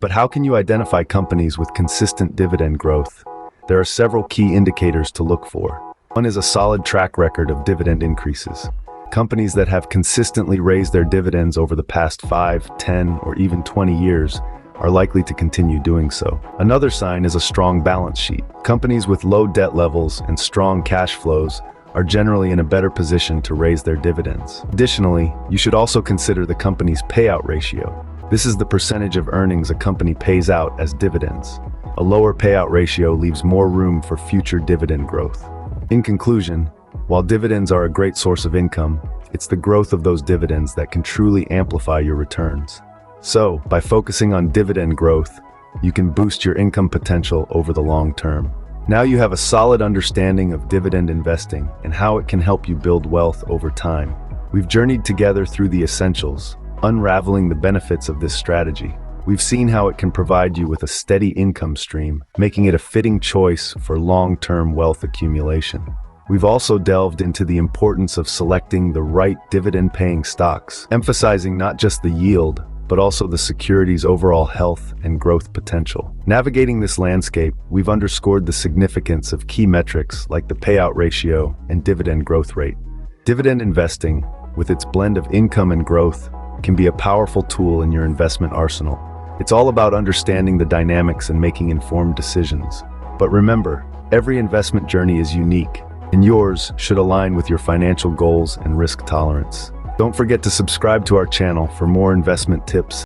But how can you identify companies with consistent dividend growth? There are several key indicators to look for. One is a solid track record of dividend increases. Companies that have consistently raised their dividends over the past 5, 10, or even 20 years are likely to continue doing so. Another sign is a strong balance sheet. Companies with low debt levels and strong cash flows are generally in a better position to raise their dividends. Additionally, you should also consider the company's payout ratio. This is the percentage of earnings a company pays out as dividends. A lower payout ratio leaves more room for future dividend growth. In conclusion, while dividends are a great source of income, it's the growth of those dividends that can truly amplify your returns. So, by focusing on dividend growth, you can boost your income potential over the long term. Now you have a solid understanding of dividend investing and how it can help you build wealth over time. We've journeyed together through the essentials, unraveling the benefits of this strategy. We've seen how it can provide you with a steady income stream, making it a fitting choice for long-term wealth accumulation. We've also delved into the importance of selecting the right dividend-paying stocks, emphasizing not just the yield, but also the security's overall health and growth potential. Navigating this landscape, we've underscored the significance of key metrics like the payout ratio and dividend growth rate. Dividend investing, with its blend of income and growth, can be a powerful tool in your investment arsenal. It's all about understanding the dynamics and making informed decisions. But remember, every investment journey is unique, and yours should align with your financial goals and risk tolerance. Don't forget to subscribe to our channel for more investment tips